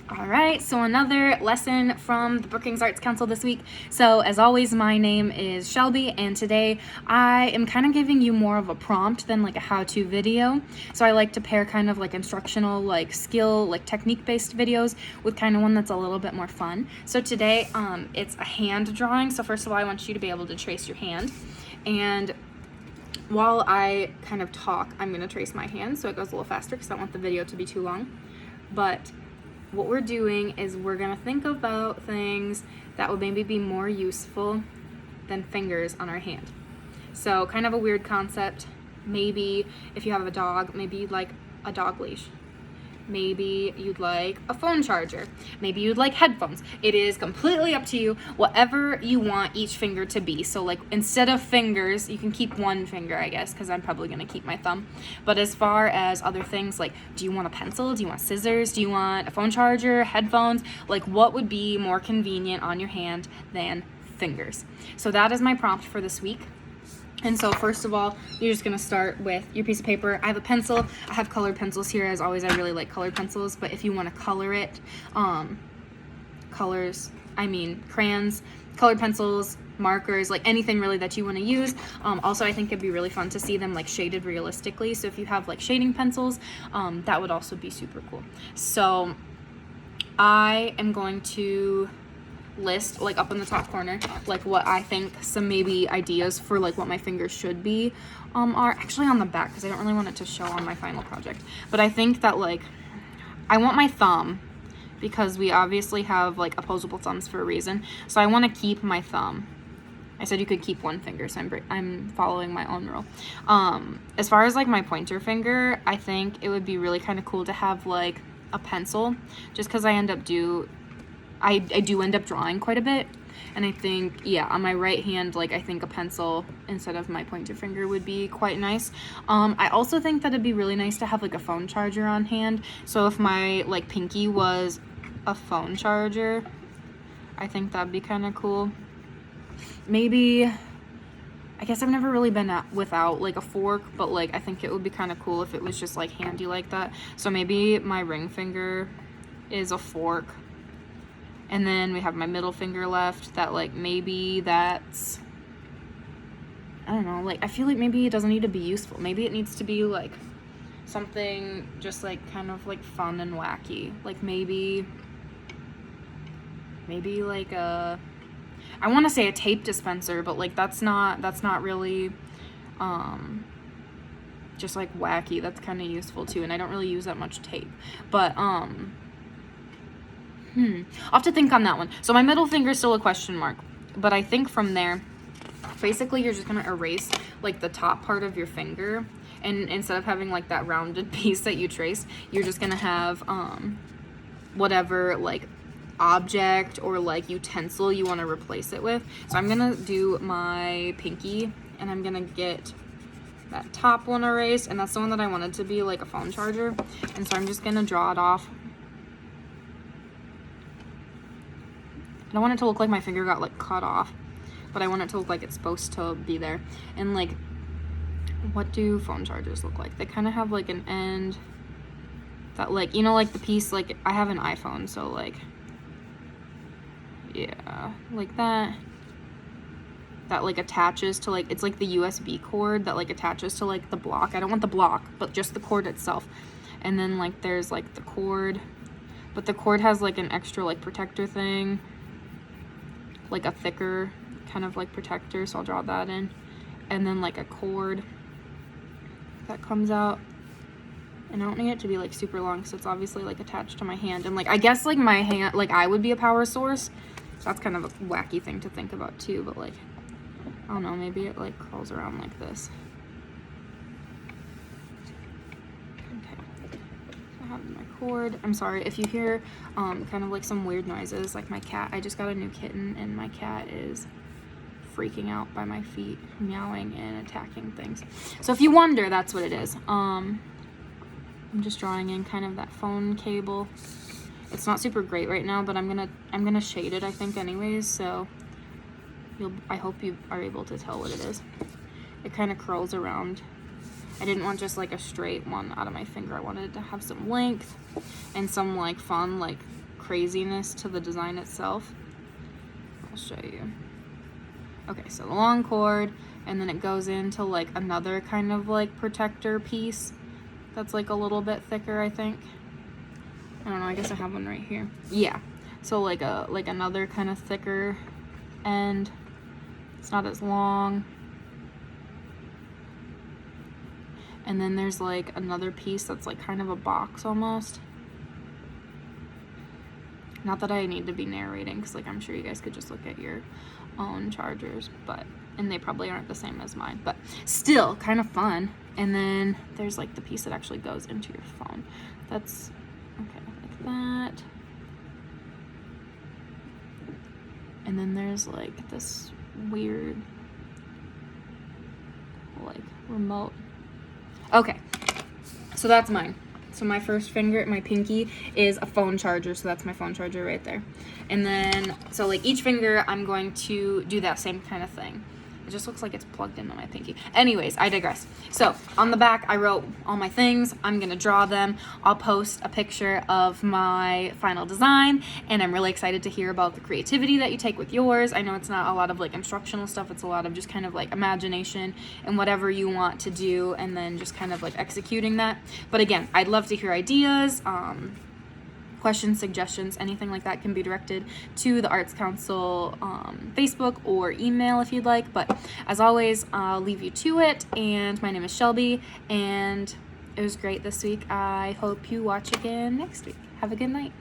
All right, so another lesson from the Brookings Arts Council this week. So as always, my name is Shelby, and today I am kind of giving you more of a prompt than like a how-to video. So I like to pair kind of like instructional, like skill, like technique-based videos with kind of one that's a little bit more fun. So today, it's a hand drawing. So first of all, I want you to be able to trace your hand, and while I kind of talk, I'm gonna trace my hand so it goes a little faster because I don't want the video to be too long. But what we're doing is we're gonna think about things that would maybe be more useful than fingers on our hand. So kind of a weird concept. Maybe if you have a dog, maybe you'd like a dog leash. Maybe you'd like a phone charger. Maybe you'd like headphones. It is completely up to you, whatever you want each finger to be. So like instead of fingers, you can keep one finger, I guess, because I'm probably gonna keep my thumb. But as far as other things, like do you want a pencil? Do you want scissors? Do you want a phone charger, headphones? Like what would be more convenient on your hand than fingers? So that is my prompt for this week. And so first of all, you're just gonna start with your piece of paper. I have a pencil. I have colored pencils here. As always, I really like colored pencils, but if you wanna color it, crayons, colored pencils, markers, like anything really that you wanna use. Also, I think it'd be really fun to see them like shaded realistically. So if you have like shading pencils, that would also be super cool. So I am going to list like up in the top corner like what I think some maybe ideas for like what my fingers should be are actually on the back because I don't really want it to show on my final project. But I think that like I want my thumb because we obviously have like opposable thumbs for a reason, so I want to keep my thumb. I said you could keep one finger, so I'm following my own rule. As far as like my pointer finger, I think it would be really kind of cool to have like a pencil, just because I do end up drawing quite a bit, and I think, yeah, on my right hand, like I think a pencil instead of my pointer finger would be quite nice. I also think that it'd be really nice to have like a phone charger on hand. So if my like pinky was a phone charger, I think that'd be kind of cool. Maybe, I guess I've never really been without like a fork, but like I think it would be kind of cool if it was just like handy like that. So maybe my ring finger is a fork. And then we have my middle finger left that like maybe that's, I don't know, like I feel like maybe it doesn't need to be useful. Maybe it needs to be like something just like kind of like fun and wacky. Like maybe like I want to say a tape dispenser, but like that's not really just like wacky. That's kind of useful too, and I don't really use that much tape. But I'll have to think on that one. So my middle finger is still a question mark, but I think from there, basically you're just gonna erase like the top part of your finger, and instead of having like that rounded piece that you traced, you're just gonna have whatever like object or like utensil you want to replace it with. So I'm gonna do my pinky, and I'm gonna get that top one erased, and that's the one that I wanted to be like a phone charger, and so I'm just gonna draw it off. I don't want it to look like my finger got like cut off, but I want it to look like it's supposed to be there. And like, what do phone chargers look like? They kind of have like an end that like, you know, like the piece, like I have an iPhone, so like, yeah, like that like attaches to like, it's like the USB cord that like attaches to like the block. I don't want the block, but just the cord itself. And then like there's like the cord, but the cord has like an extra like protector thing, like a thicker kind of like protector, so I'll draw that in. And then like a cord that comes out, and I don't need it to be like super long, so it's obviously like attached to my hand. And like I guess like my hand, like I would be a power source. That's kind of a wacky thing to think about too, but like I don't know, maybe it like curls around like this. I have my cord. I'm sorry if you hear kind of like some weird noises, like my cat. I just got a new kitten, and my cat is freaking out by my feet, meowing and attacking things. So if you wonder, that's what it is. I'm just drawing in kind of that phone cable. It's not super great right now, but I'm gonna shade it, I think, anyways. So I hope you are able to tell what it is. It kind of curls around. I didn't want just like a straight one out of my finger. I wanted to have some length and some like fun like craziness to the design itself. I'll show you. Okay, so the long cord, and then it goes into like another kind of like protector piece that's like a little bit thicker, I think. I don't know, I guess I have one right here. Yeah, so like another kind of thicker end. It's not as long. And then there's like another piece that's like kind of a box almost. Not that I need to be narrating, because like I'm sure you guys could just look at your own chargers, and they probably aren't the same as mine, but still kind of fun. And then there's like the piece that actually goes into your phone. That's okay, like that. And then there's like this weird like remote. Okay, so that's mine. So my first finger, my pinky, is a phone charger, so that's my phone charger right there. And then, so like each finger, I'm going to do that same kind of thing. It just looks like it's plugged into my pinky. Anyways, I digress. So on the back, I wrote all my things. I'm gonna draw them. I'll post a picture of my final design, and I'm really excited to hear about the creativity that you take with yours. I know it's not a lot of like instructional stuff. It's a lot of just kind of like imagination and whatever you want to do, and then just kind of like executing that. But again, I'd love to hear ideas. Questions, suggestions, anything like that can be directed to the Arts Council Facebook or email if you'd like. But as always, I'll leave you to it. And my name is Shelby, and it was great this week. I hope you watch again next week. Have a good night.